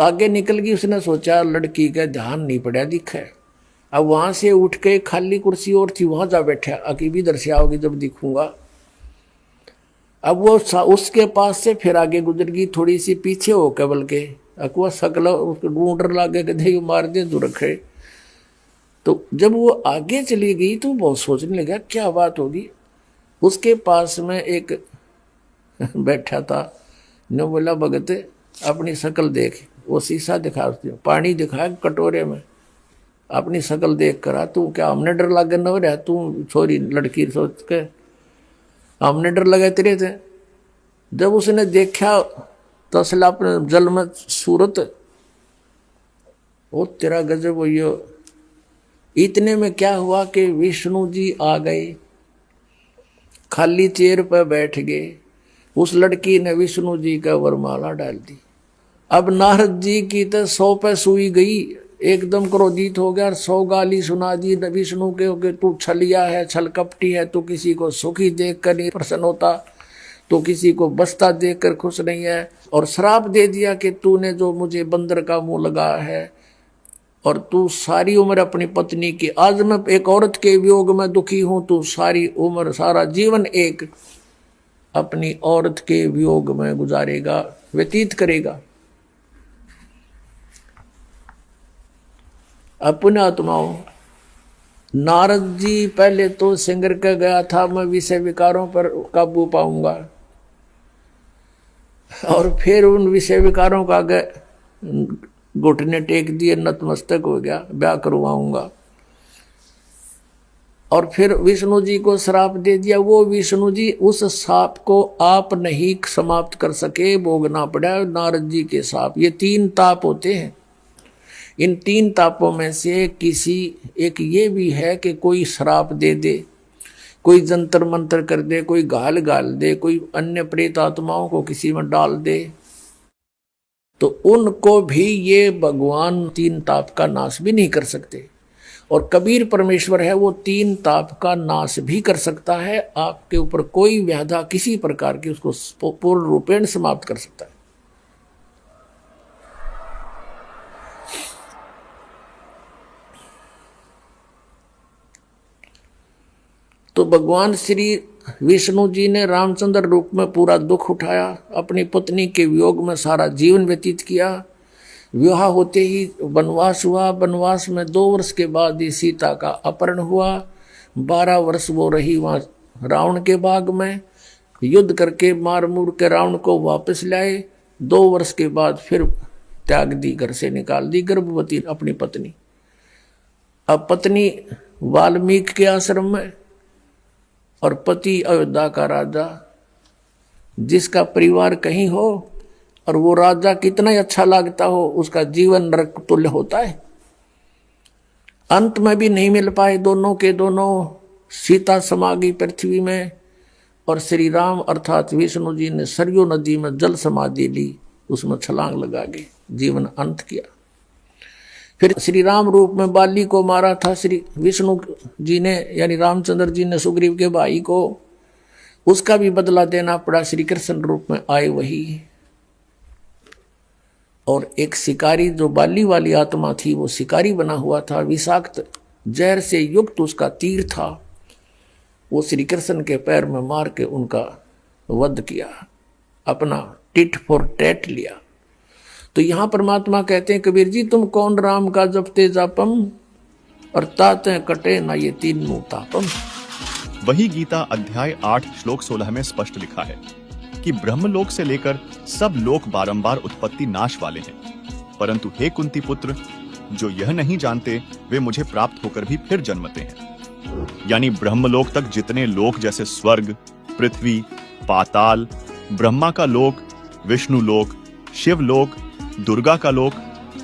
आगे निकल गई। उसने सोचा लड़की का ध्यान नहीं पड़ा दिखे। अब वहां से उठ के खाली कुर्सी और थी, वहां जा बैठा, अकीब इधर से आओगी जब दिखूंगा। अब वो उसके पास से फिर आगे गुजर गई, थोड़ी सी पीछे हो केवल के अकुआ सकल उसको ढूंढर लागे गधे मार दे जो रखे। तो जब वो आगे चली गई तो बहुत सोचने लगा क्या बात होगी। उसके पास में एक बैठा था, ने बोला भगत अपनी शकल देख। वो शीशा दिखा, पानी दिखाया कटोरे में, अपनी शकल देख करा तू क्या हमने डर लगे न रहा, तू छोरी लड़की सोच के हमने डर लगे तेरे थे। जब उसने देखा तसला अपने जल में सूरत, ओ तेरा गजब हो। इतने में क्या हुआ कि विष्णु जी आ गए, खाली चेयर पर बैठ गए। उस लड़की ने विष्णु जी का वरमाला डाल दी। अब नारद जी की तो 100 पे सुई गई, एकदम क्रोधित हो गया, 100 गाली सुना दी विष्णु के तू छलिया है, छल कपटी है, तू किसी को सुखी देख कर नहीं प्रसन्न होता, तो किसी को बसता देख कर खुश नहीं है, और श्राप दे दिया कि तूने जो मुझे बंदर का मुंह लगा है और तू सारी उम्र अपनी पत्नी की, आज मैं एक औरत के वियोग में दुखी हूं, तू सारी उम्र सारा जीवन एक अपनी औरत के वियोग में गुजारेगा, व्यतीत करेगा। अपने आत्माओं, नारद जी पहले तो सिंगर के गया था मैं विषय विकारों पर काबू पाऊंगा, और फिर उन विषय विकारों का आगे घुटने टेक दिए, नतमस्तक हो गया, ब्याह करवाऊंगा, और फिर विष्णु जी को श्राप दे दिया। वो विष्णु जी उस श्राप को आप नहीं समाप्त कर सके, भोगना पड़ा नारद जी के श्राप। ये 3 ताप होते हैं, इन 3 तापों में से किसी एक ये भी है कि कोई श्राप दे दे, कोई जंतर मंतर कर दे, कोई गाल दे, कोई अन्य प्रेत आत्माओं को किसी में डाल दे, तो उनको भी ये भगवान 3 ताप का नाश भी नहीं कर सकते। और कबीर परमेश्वर है, वो 3 ताप का नाश भी कर सकता है। आपके ऊपर कोई व्याधा किसी प्रकार की उसको पूर्ण रूपेण समाप्त कर सकता है। तो भगवान श्री विष्णु जी ने रामचंद्र रूप में पूरा दुख उठाया, अपनी पत्नी के वियोग में सारा जीवन व्यतीत किया। विवाह होते ही वनवास हुआ, वनवास में 2 वर्ष के बाद ही सीता का अपहरण हुआ। 12 वर्ष वो रही वहाँ रावण के बाग में, युद्ध करके मार मुड़ के रावण को वापस लाए। 2 वर्ष के बाद फिर त्याग दी, घर से निकाल दी गर्भवती अपनी पत्नी। अब पत्नी वाल्मीकि के आश्रम में और पति अयोध्या का राजा, जिसका परिवार कहीं हो और वो राजा कितना ही अच्छा लगता हो, उसका जीवन नरक तुल्य होता है। अंत में भी नहीं मिल पाए दोनों के दोनों। सीता समा गई पृथ्वी में और श्री राम अर्थात विष्णु जी ने सरयू नदी में जल समाधि ली, उसमें छलांग लगा के जीवन अंत किया। फिर श्री राम रूप में बाली को मारा था श्री विष्णु जी ने, यानी रामचंद्र जी ने सुग्रीव के भाई को, उसका भी बदला देना पड़ा। श्री कृष्ण रूप में आए वही। और एक शिकारी जो बाली वाली आत्मा थी, वो शिकारी बना हुआ था, विषाक्त जहर से युक्त उसका तीर था, वो श्री कृष्ण के पैर में मार के उनका वध किया, अपना टिट फॉर टैट लिया। तो यहां परमात्मा कहते हैं, कबीर जी तुम कौन राम का जपते जापम, और ताते कटे ना ये 3 मुंह तापम। वही गीता अध्याय 8 श्लोक 16 में स्पष्ट लिखा है कि ब्रह्मलोक से लेकर सब लोक बारंबार उत्पत्ति नाश वाले हैं, परंतु हे कुंती पुत्र, जो यह नहीं जानते वे मुझे प्राप्त होकर भी फिर जन्मते हैं। यानी ब्रह्मलोक तक जितने लोक जैसे स्वर्ग, पृथ्वी, पाताल, ब्रह्मा का लोक, विष्णु लोक, शिव लोक, दुर्गा का लोक,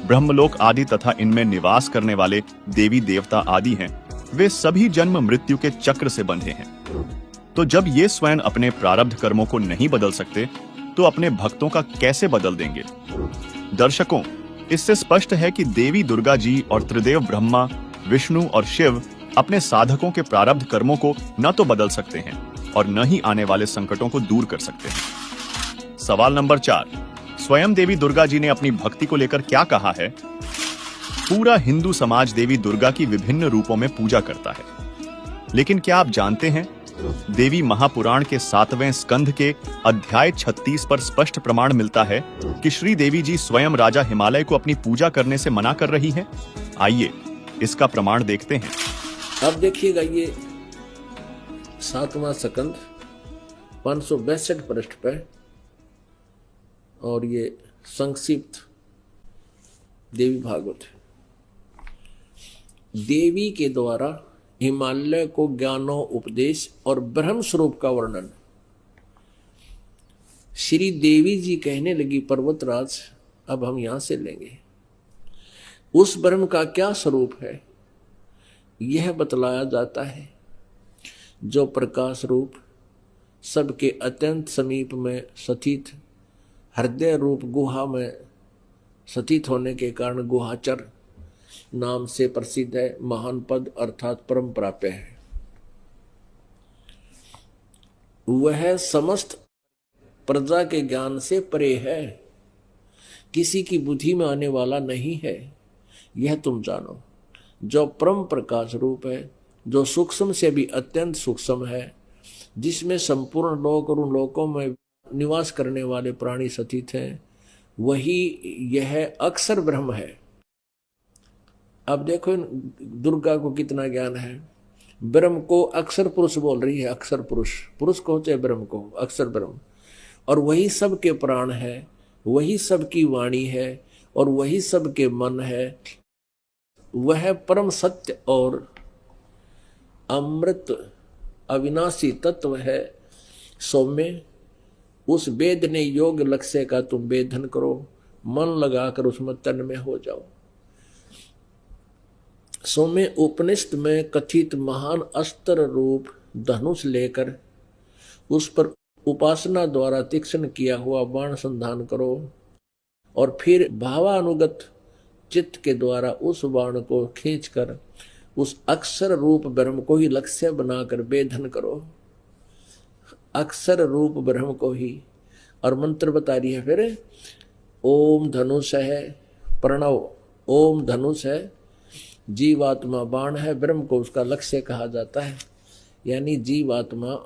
ब्रह्मलोक आदि तथा इनमें निवास करने वाले देवी देवता आदि हैं, वे सभी जन्म मृत्यु के चक्र से बंधे हैं। तो जब ये स्वयं अपने प्रारब्ध कर्मों को नहीं बदल सकते, तो अपने भक्तों का कैसे बदल देंगे? दर्शकों, इससे स्पष्ट है कि देवी दुर्गा जी और त्रिदेव ब्रह्मा, विष्णु और शिव अपने साधकों के प्रारब्ध कर्मों को न तो बदल सकते हैं और न ही आने वाले संकटों को दूर कर सकते हैं। सवाल नंबर 4, स्वयं देवी दुर्गा जी ने अपनी भक्ति को लेकर क्या कहा है? पूरा हिंदू समाज देवी दुर्गा की विभिन्न रूपों में पूजा करता है, लेकिन क्या आप जानते हैं, देवी महापुराण के 7वें स्कंध के अध्याय 36 पर स्पष्ट प्रमाण मिलता है कि श्री देवी जी स्वयं राजा हिमालय को अपनी पूजा करने से मना कर रही हैं। आइए इसका प्रमाण देखते हैं। अब देखिएगा, ये 7वां स्कंद 562 पृष्ठ पे, और ये संक्षिप्त देवी भागवत है। देवी के द्वारा हिमालय को ज्ञानो उपदेश और ब्रह्म स्वरूप का वर्णन। श्री देवी जी कहने लगी, पर्वतराज अब हम यहां से लेंगे, उस ब्रह्म का क्या स्वरूप है यह बतलाया जाता है, जो प्रकाश रूप सबके अत्यंत समीप में स्थित हृदय रूप गुहा में सतीत होने के कारण गुहाचर नाम से प्रसिद्ध है। महान पद अर्थात परम प्राप्य है। वह समस्त प्रजा के ज्ञान से परे है, किसी की बुद्धि में आने वाला नहीं है, यह तुम जानो। जो परम प्रकाश रूप है, जो सूक्ष्म से भी अत्यंत सूक्ष्म है, जिसमें संपूर्ण लोक और उन लोकों में निवास करने वाले प्राणी स्थित हैं, वही यह अक्षर ब्रह्म है। अब देखो दुर्गा को कितना ज्ञान है। ब्रह्म को अक्षर पुरुष बोल रही है, अक्षर पुरुष, पुरुष को चाहे ब्रह्म को, अक्षर ब्रह्म। और वही सबके प्राण है, वही सबकी वाणी है और वही सबके मन है। वह परम सत्य और अमृत अविनाशी तत्व है। सौम्य, उस वेद ने योग लक्ष्य का तुम वेदन करो, मन लगाकर उसमें तन में हो जाओ। सौम्य, उपनिषद में कथित महान अस्त्र रूप धनुष लेकर उस पर उपासना द्वारा तीक्ष्ण किया हुआ बाण संधान करो और फिर भावानुगत चित्त के द्वारा उस बाण को खींचकर उस अक्षर रूप ब्रह्म को ही लक्ष्य बनाकर वेधन करो। अक्षर रूप ब्रह्म को ही। और मंत्र बता रही है फिर, ओम धनुष है प्रणव, ओम धनुष है, जीवात्मा बाण है, ब्रह्म को उसका लक्ष्य कहा जाता है। यानी जीवात्मा,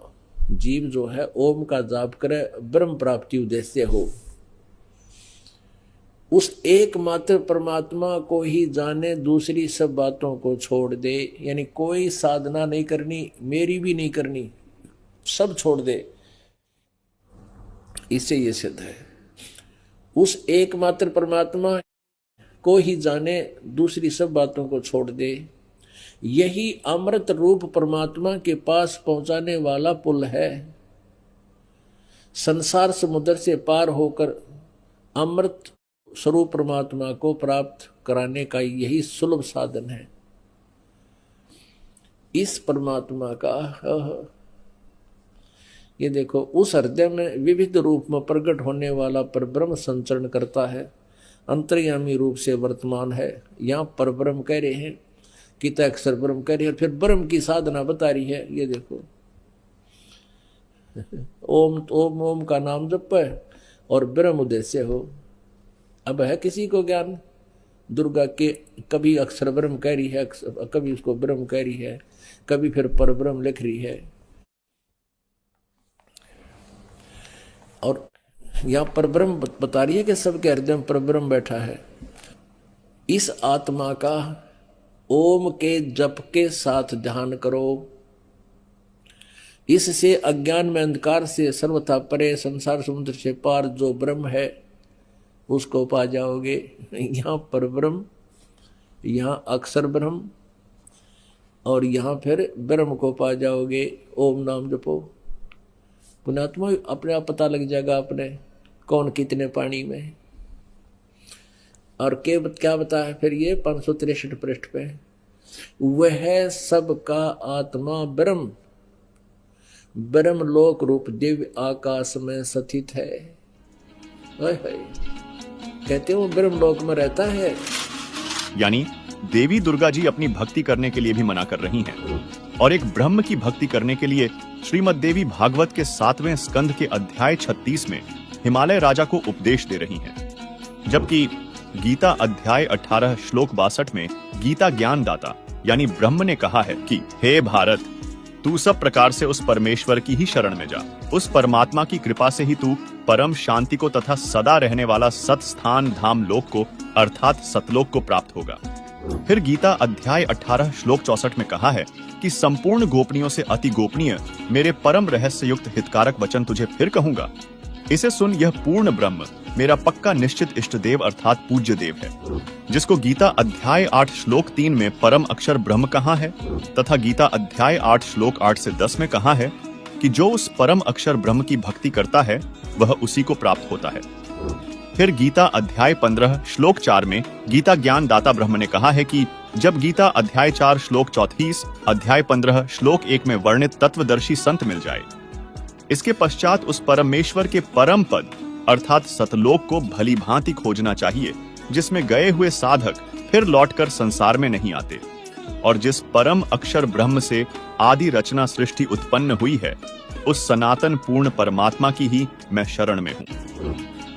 जीव जो है ओम का जाप करे, ब्रह्म प्राप्ति उद्देश्य हो। उस एकमात्र परमात्मा को ही जाने, दूसरी सब बातों को छोड़ दे। यानी कोई साधना नहीं करनी, मेरी भी नहीं करनी, सब छोड़ दे। इससे ये सिद्ध है। उस एकमात्र परमात्मा को ही जाने, दूसरी सब बातों को छोड़ दे। यही अमृत रूप परमात्मा के पास पहुंचाने वाला पुल है। संसार समुद्र से पार होकर अमृत स्वरूप परमात्मा को प्राप्त कराने का यही सुलभ साधन है। इस परमात्मा का ये देखो, उस हृदय में विविध रूप में प्रकट होने वाला परब्रह्म संचरण करता है, अंतर्यामी रूप से वर्तमान है। यहाँ परब्रह्म कह रहे हैं, कित अक्षर ब्रह्म कह रही है, फिर ब्रह्म की साधना बता रही है। ये देखो, ओम ओम ओम का नाम जप है और ब्रह्म उद्देश्य हो। अब है किसी को ज्ञान दुर्गा के, कभी अक्षर ब्रह्म कह रही है, कभी उसको ब्रह्म कह रही है, कभी फिर परब्रह्म लिख रही है। और यहाँ परब्रह्म बता रही है कि सबके हृदय में परब्रह्म बैठा है। इस आत्मा का ओम के जप के साथ ध्यान करो। इससे अज्ञान में अंधकार से सर्वथा परे संसार समुद्र से पार जो ब्रह्म है उसको पा जाओगे। यहाँ पर ब्रह्म, यहाँ अक्षर ब्रह्म और यहाँ फिर ब्रह्म को पा जाओगे। ओम नाम जपो, पुण्यात्मा अपने आप पता लग जाएगा अपने कौन कितने पानी में है। और क्या बताया फिर ये 563 पृष्ठ पे, वह सबका आत्मा ब्रह्म, ब्रह्म लोक रूप दिव्य आकाश में स्थित है। कहते हो ब्रह्म लोक में रहता है। यानी देवी दुर्गा जी अपनी भक्ति करने के लिए भी मना कर रही हैं और एक ब्रह्म की भक्ति करने के लिए श्रीमद् देवी भागवत के 7वें स्कंध के अध्याय 36 में हिमालय राजा को उपदेश दे रही हैं। जबकि गीता अध्याय 18 श्लोक 62 में गीता ज्ञान दाता यानी ब्रह्म ने कहा है कि हे भारत, तू सब प्रकार से उस परमेश्वर की ही शरण में जा। उस परमात्मा की कृपा से ही तू परम शांति को तथा सदा रहने वाला सत स्थान धाम लोक को अर्थात सतलोक को प्राप्त होगा। फिर गीता अध्याय 18 श्लोक 64 में कहा है कि संपूर्ण गोपनीयों से अति गोपनीय मेरे परम रहस्य युक्त हितकारक वचन तुझे फिर कहूंगा। इसे सुन, यह पूर्ण ब्रह्म मेरा पक्का निश्चित इष्ट देव अर्थात पूज्य देव है, जिसको गीता अध्याय 8 श्लोक 3 में परम अक्षर ब्रह्म कहा है तथा गीता अध्याय 8 श्लोक 8 से 10 में कहा है कि जो उस परम अक्षर ब्रह्म की भक्ति करता है वह उसी को प्राप्त होता है। फिर गीता अध्याय 15 श्लोक 4 में गीता ज्ञान दाता ब्रह्म ने कहा है कि जब गीता अध्याय 4 श्लोक 34 अध्याय 15 श्लोक 1 में वर्णित तत्वदर्शी संत मिल जाए, इसके पश्चात उस परमेश्वर के परम पद अर्थात सतलोक को भली भांति खोजना चाहिए जिसमें गए हुए साधक फिर लौटकर संसार में नहीं आते, और जिस परम अक्षर ब्रह्म से आदि रचना सृष्टि उत्पन्न हुई है, उस सनातन पूर्ण परमात्मा की ही मैं शरण में हूं।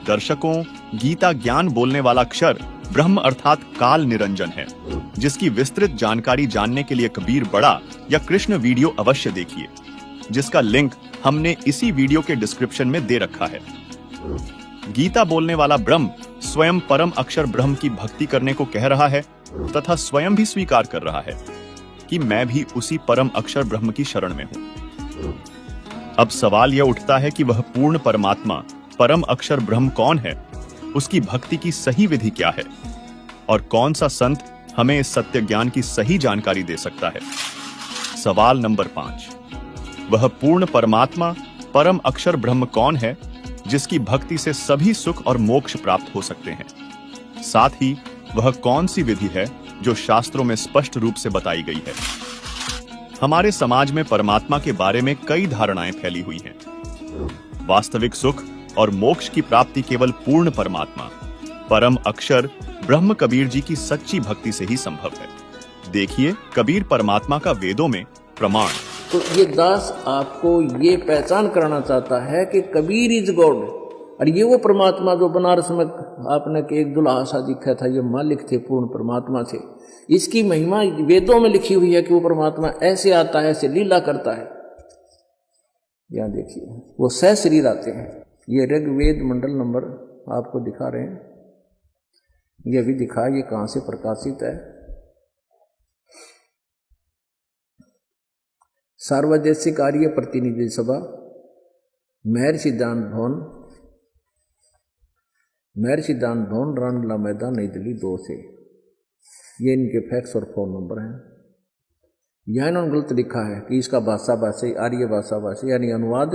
दर्शकों, गीता ज्ञान बोलने वाला अक्षर ब्रह्म अर्थात काल निरंजन है, जिसकी विस्तृत जानकारी जानने के लिए कबीर बड़ा या कृष्ण वीडियो अवश्य देखिए, जिसका लिंक हमने इसी वीडियो के डिस्क्रिप्शन में दे रखा है। गीता बोलने वाला ब्रह्म स्वयं परम अक्षर ब्रह्म की भक्ति करने को कह रहा है तथा स्वयं भी स्वीकार कर रहा है कि मैं भी उसी परम अक्षर ब्रह्म की शरण में हूं। अब सवाल यह उठता है कि वह पूर्ण परमात्मा परम अक्षर ब्रह्म कौन है, उसकी भक्ति की सही विधि क्या है, और कौन सा संत हमें इस सत्य ज्ञान की सही जानकारी दे सकता है। सवाल नंबर 5, वह पूर्ण परमात्मा परम अक्षर ब्रह्म कौन है जिसकी भक्ति से सभी सुख और मोक्ष प्राप्त हो सकते हैं। साथ ही वह कौन सी विधि है जो शास्त्रों में स्पष्ट रूप से बताई गई है। हमारे समाज में परमात्मा के बारे में कई धारणाएं फैली हुई हैं। वास्तविक सुख और मोक्ष की प्राप्ति केवल पूर्ण परमात्मा परम अक्षर ब्रह्म कबीर जी की सच्ची भक्ति से ही संभव है। देखिए कबीर परमात्मा का वेदों में प्रमाण। तो ये दास आपको ये पहचान कराना चाहता है कि कबीर इज गॉड, और ये वो परमात्मा जो बनारस में आपने के एक दुल्हा सा दिखा था, ये मालिक थे पूर्ण परमात्मा थे। इसकी महिमा वेदों में लिखी हुई है कि वो परमात्मा ऐसे आता है, ऐसे लीला करता है। यहाँ देखिए वो सह शरीर आते हैं। ये ऋग्वेद मंडल नंबर आपको दिखा रहे हैं, ये भी दिखा, ये कहाँ से प्रकाशित है। सार्वदेशिक आर्य प्रतिनिधि सभा, महर्षि दान भवन, रामला मैदान, नई दिल्ली 2 से। ये इनके फैक्स और फोन नंबर हैं। यहाँ इन्होंने गलत लिखा है कि इसका भाषा भाषी आर्य भाषा भाषी यानी अनुवाद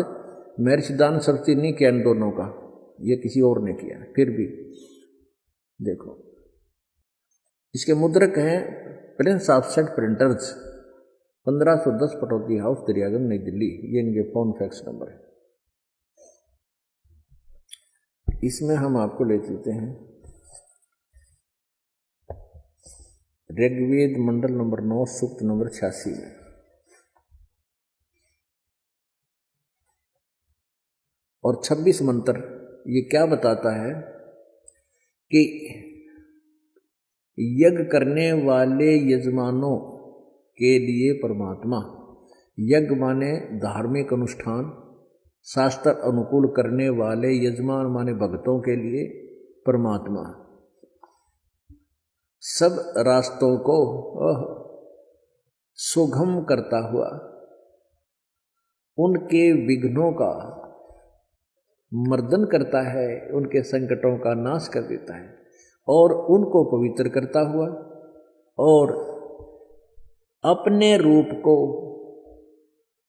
महर्षि दान सरस्वती नहीं किया इन दोनों का, ये किसी और ने किया। फिर भी देखो इसके मुद्रक हैं Prince offset printers, 1510 Pataudi house, Daryaganj, Nai Delhi. ये इनके फोन फैक्स नंबर है। इसमें हम आपको ले चलते हैं ऋग्वेद मंडल नंबर 9 सूक्त नंबर 86 में। और 26 मंत्र ये क्या बताता है कि यज्ञ करने वाले यजमानों के लिए परमात्मा, यज्ञ माने धार्मिक अनुष्ठान, शास्त्र अनुकूल करने वाले यजमान माने भक्तों के लिए परमात्मा सब रास्तों को सुगम करता हुआ उनके विघ्नों का मर्दन करता है, उनके संकटों का नाश कर देता है और उनको पवित्र करता हुआ और अपने रूप को